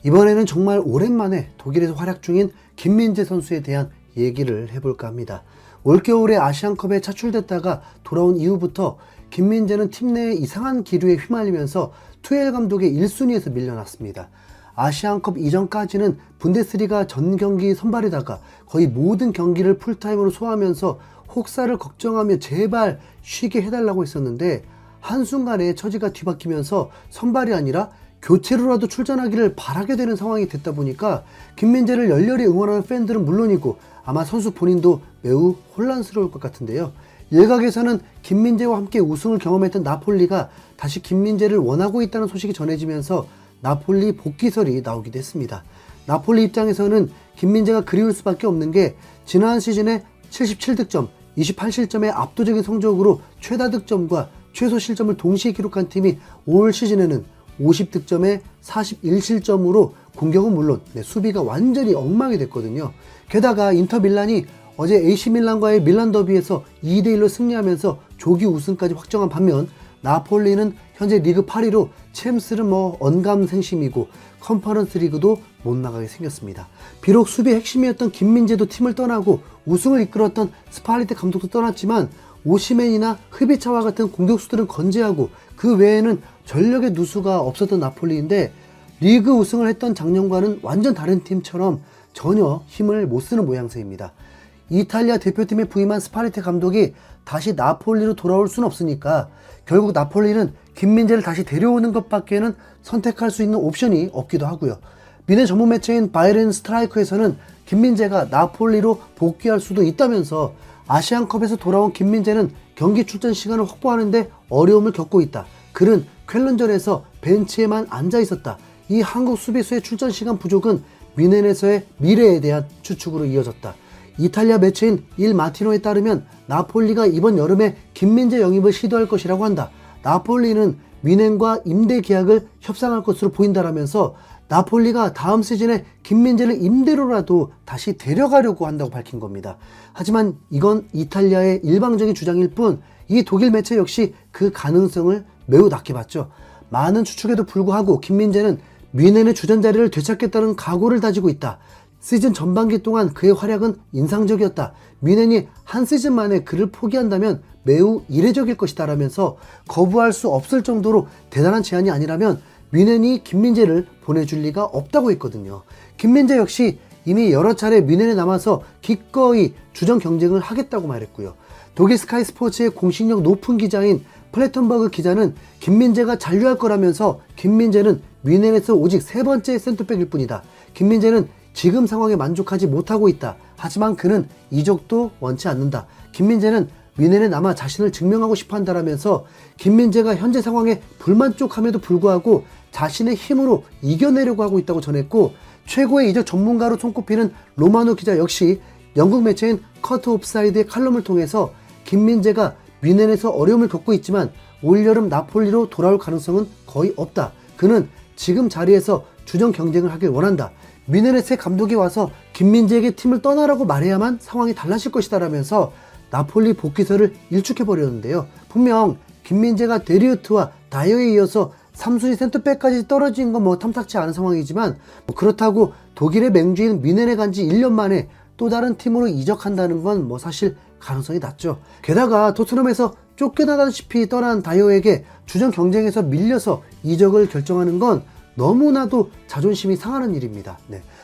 이번에는 정말 오랜만에 독일에서 활약 중인 김민재 선수에 대한 얘기를 해볼까 합니다. 올겨울에 아시안컵에 차출됐다가 돌아온 이후부터 김민재는 팀 내의 이상한 기류에 휘말리면서 투엘 감독의 1순위에서 밀려났습니다. 아시안컵 이전까지는 분데스리가 전 경기 선발에다가 거의 모든 경기를 풀타임으로 소화하면서 혹사를 걱정하며 제발 쉬게 해달라고 했었는데, 한순간에 처지가 뒤바뀌면서 선발이 아니라 교체로라도 출전하기를 바라게 되는 상황이 됐다 보니까 김민재를 열렬히 응원하는 팬들은 물론이고 아마 선수 본인도 매우 혼란스러울 것 같은데요. 일각에서는 김민재와 함께 우승을 경험했던 나폴리가 다시 김민재를 원하고 있다는 소식이 전해지면서 나폴리 복귀설이 나오기도 했습니다. 나폴리 입장에서는 김민재가 그리울 수밖에 없는 게 지난 시즌에 77득점, 28실점의 압도적인 성적으로 최다 득점과 최소 실점을 동시에 기록한 팀이 올 시즌에는 50득점에 41실점으로 공격은 물론 수비가 완전히 엉망이 됐거든요. 게다가 인터 밀란이 어제 AC 밀란과의 밀란 더비에서 2대1로 승리하면서 조기 우승까지 확정한 반면, 나폴리는 현재 리그 8위로 챔스는 언감생심이고 컨퍼런스 리그도 못 나가게 생겼습니다. 비록 수비 핵심이었던 김민재도 팀을 떠나고 우승을 이끌었던 스팔리테 감독도 떠났지만 오시멘이나 흐비차와 같은 공격수들은 건재하고 그 외에는 전력의 누수가 없었던 나폴리인데, 리그 우승을 했던 작년과는 완전 다른 팀처럼 전혀 힘을 못 쓰는 모양새입니다. 이탈리아 대표팀에 부임한 스팔리테 감독이 다시 나폴리로 돌아올 수는 없으니까 결국 나폴리는 김민재를 다시 데려오는 것밖에는 선택할 수 있는 옵션이 없기도 하고요. 미네 전문 매체인 바이에른 스트라이커에서는 김민재가 나폴리로 복귀할 수도 있다면서 아시안컵에서 돌아온 김민재는 경기 출전 시간을 확보하는데 어려움을 겪고 있다. 그는 쾰른전에서 벤치에만 앉아 있었다. 이 한국 수비수의 출전 시간 부족은 뮌헨에서의 미래에 대한 추측으로 이어졌다. 이탈리아 매체인 일 마티노에 따르면 나폴리가 이번 여름에 김민재 영입을 시도할 것이라고 한다. 나폴리는 뮌헨과 임대 계약을 협상할 것으로 보인다라면서 나폴리가 다음 시즌에 김민재를 임대로라도 다시 데려가려고 한다고 밝힌 겁니다. 하지만 이건 이탈리아의 일방적인 주장일 뿐, 이 독일 매체 역시 그 가능성을 매우 낮게 봤죠. 많은 추측에도 불구하고 김민재는 뮌헨의 주전 자리를 되찾겠다는 각오를 다지고 있다. 시즌 전반기 동안 그의 활약은 인상적이었다. 뮌헨이 한 시즌 만에 그를 포기한다면 매우 이례적일 것이다 라면서 거부할 수 없을 정도로 대단한 제안이 아니라면 뮌헨이 김민재를 보내줄 리가 없다고 했거든요. 김민재 역시 이미 여러 차례 뮌헨에 남아서 기꺼이 주전 경쟁을 하겠다고 말했고요. 독일 스카이 스포츠의 공식력 높은 기자인 플래턴버그 기자는 김민재가 잔류할 거라면서 김민재는 뮌헨에서 오직 세 번째 센터백일 뿐이다. 김민재는 지금 상황에 만족하지 못하고 있다. 하지만 그는 이적도 원치 않는다. 김민재는 뮌헨에 남아 자신을 증명하고 싶어 한다라면서 김민재가 현재 상황에 불만족함에도 불구하고 자신의 힘으로 이겨내려고 하고 있다고 전했고, 최고의 이적 전문가로 손꼽히는 로마노 기자 역시 영국 매체인 커트 옵사이드의 칼럼을 통해서 김민재가 뮌헨에서 어려움을 겪고 있지만 올여름 나폴리로 돌아올 가능성은 거의 없다. 그는 지금 자리에서 주전 경쟁을 하길 원한다. 뮌헨의 새 감독이 와서 김민재에게 팀을 떠나라고 말해야만 상황이 달라질 것이다 라면서 나폴리 복귀설을 일축해버렸는데요. 분명 김민재가 데리우트와 다이어에 이어서 3순위 센터백까지 떨어진 건 탐탁치 않은 상황이지만, 그렇다고 독일의 맹주인 뮌헨에 간 지 1년 만에 또 다른 팀으로 이적한다는 건 사실 가능성이 낮죠. 게다가 토트넘에서 쫓겨나다시피 떠난 다이어에게 주전 경쟁에서 밀려서 이적을 결정하는 건 너무나도 자존심이 상하는 일입니다.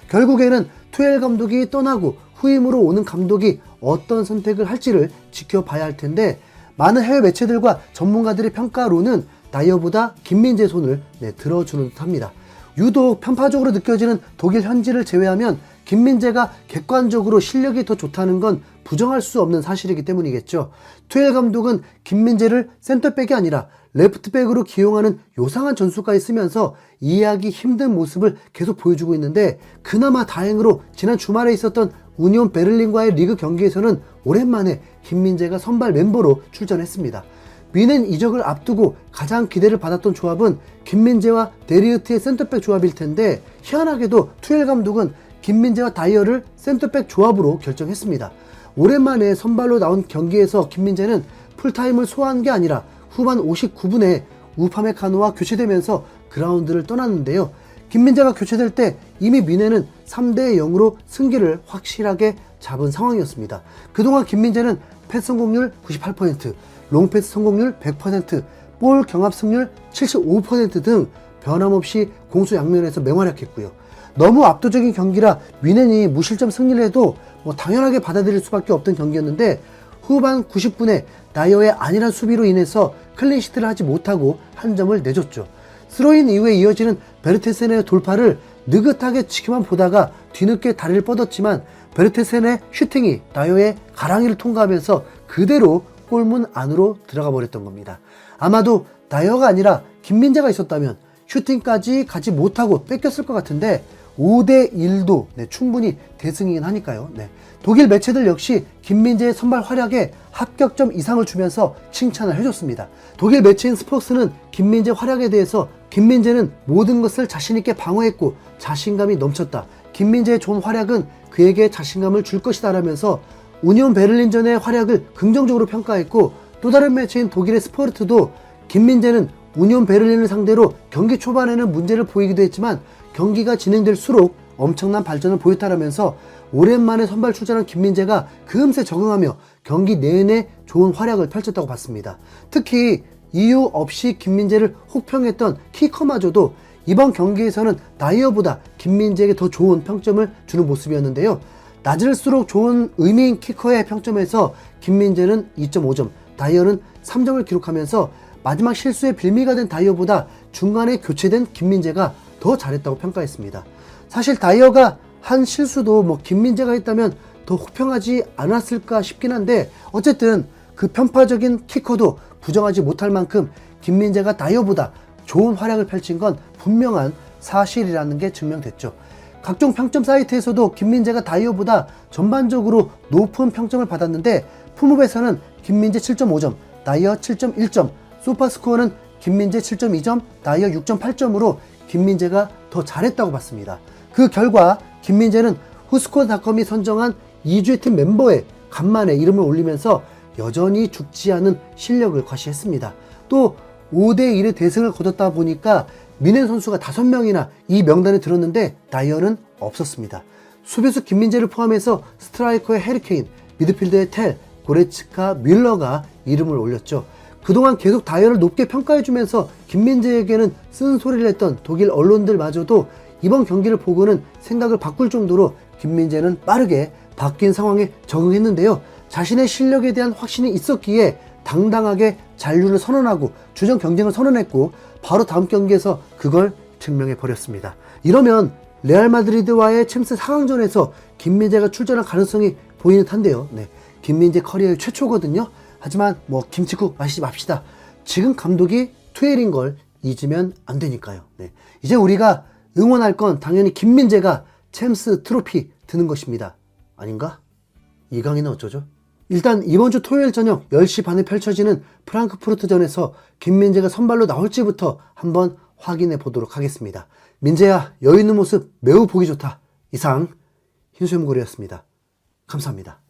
결국에는 투엘 감독이 떠나고 후임으로 오는 감독이 어떤 선택을 할지를 지켜봐야 할 텐데, 많은 해외 매체들과 전문가들의 평가로는 다이어보다 김민재 손을 들어주는 듯 합니다. 유독 편파적으로 느껴지는 독일 현지를 제외하면 김민재가 객관적으로 실력이 더 좋다는 건 부정할 수 없는 사실이기 때문이겠죠. 투엘 감독은 김민재를 센터백이 아니라 레프트백으로 기용하는 요상한 전술까지 쓰면서 이해하기 힘든 모습을 계속 보여주고 있는데, 그나마 다행으로 지난 주말에 있었던 우니온 베를린과의 리그 경기에서는 오랜만에 김민재가 선발 멤버로 출전했습니다. 뮌헨 이적을 앞두고 가장 기대를 받았던 조합은 김민재와 데리우트의 센터백 조합일 텐데, 희한하게도 투엘 감독은 김민재와 다이어를 센터백 조합으로 결정했습니다. 오랜만에 선발로 나온 경기에서 김민재는 풀타임을 소화한 게 아니라 후반 59분에 우파메카노와 교체되면서 그라운드를 떠났는데요. 김민재가 교체될 때 이미 민해는 3대 0으로 승기를 확실하게 잡은 상황이었습니다. 그동안 김민재는 패스 성공률 98%, 롱패스 성공률 100%, 볼 경합 승률 75% 등 변함없이 공수 양면에서 맹활약했고요. 너무 압도적인 경기라 민헨이 무실점 승리를 해도 당연하게 받아들일 수밖에 없던 경기였는데, 후반 90분에 나이어의 안일한 수비로 인해서 클린시트를 하지 못하고 한 점을 내줬죠. 스로인 이후에 이어지는 베르테센의 돌파를 느긋하게 지켜만 보다가 뒤늦게 다리를 뻗었지만 베르테센의 슈팅이 나이어의 가랑이를 통과하면서 그대로 골문 안으로 들어가 버렸던 겁니다. 아마도 나이어가 아니라 김민재가 있었다면 슈팅까지 가지 못하고 뺏겼을 것 같은데 5대1도 충분히 대승이긴 하니까요. 독일 매체들 역시 김민재의 선발 활약에 합격점 이상을 주면서 칭찬을 해줬습니다. 독일 매체인 스포츠는 김민재 활약에 대해서 김민재는 모든 것을 자신있게 방어했고 자신감이 넘쳤다. 김민재의 좋은 활약은 그에게 자신감을 줄 것이다 라면서 우니온 베를린전의 활약을 긍정적으로 평가했고, 또 다른 매체인 독일의 스포르트도 김민재는 우니온 베를린을 상대로 경기 초반에는 문제를 보이기도 했지만 경기가 진행될수록 엄청난 발전을 보였다라면서 오랜만에 선발 출전한 김민재가 금세 적응하며 경기 내내 좋은 활약을 펼쳤다고 봤습니다. 특히 이유 없이 김민재를 혹평했던 키커마저도 이번 경기에서는 나이어보다 김민재에게 더 좋은 평점을 주는 모습이었는데요. 낮을수록 좋은 의미인 키커의 평점에서 김민재는 2.5점, 나이어는 3점을 기록하면서 마지막 실수의 빌미가 된 다이어보다 중간에 교체된 김민재가 더 잘했다고 평가했습니다. 사실 다이어가 한 실수도 김민재가 했다면 더 혹평하지 않았을까 싶긴 한데, 어쨌든 그 편파적인 키커도 부정하지 못할 만큼 김민재가 다이어보다 좋은 활약을 펼친 건 분명한 사실이라는 게 증명됐죠. 각종 평점 사이트에서도 김민재가 다이어보다 전반적으로 높은 평점을 받았는데, 푸mov에서는 김민재 7.5점, 나이어 7.1점, 소파스코어는 김민재 7.2점, 나이어 6.8점으로 김민재가 더 잘했다고 봤습니다. 그 결과 김민재는 후스코닷컴이 선정한 2주의 팀 멤버에 간만에 이름을 올리면서 여전히 죽지 않은 실력을 과시했습니다. 또 5대1의 대승을 거뒀다 보니까 민헨 선수가 5명이나 이 명단에 들었는데 나이어는 없었습니다. 수비수 김민재를 포함해서 스트라이커의 해리케인, 미드필더의 텔, 고레츠카, 뮬러가 이름을 올렸죠. 그동안 계속 다이어를 높게 평가해주면서 김민재에게는 쓴소리를 했던 독일 언론들마저도 이번 경기를 보고는 생각을 바꿀 정도로 김민재는 빠르게 바뀐 상황에 적응했는데요. 자신의 실력에 대한 확신이 있었기에 당당하게 잔류를 선언하고 주전 경쟁을 선언했고 바로 다음 경기에서 그걸 증명해 버렸습니다. 이러면 레알 마드리드와의 챔스 4강전에서 김민재가 출전할 가능성이 보이는 듯한데요. 김민재 커리어의 최초거든요. 하지만 김치국 마시지 맙시다. 지금 감독이 투엘인 걸 잊으면 안 되니까요. 이제 우리가 응원할 건 당연히 김민재가 챔스 트로피 드는 것입니다. 아닌가? 이강인은 어쩌죠? 일단 이번 주 토요일 저녁 10시 반에 펼쳐지는 프랑크푸르트전에서 김민재가 선발로 나올지부터 한번 확인해 보도록 하겠습니다. 민재야, 여유 있는 모습 매우 보기 좋다. 이상 흰수염고리였습니다. 감사합니다.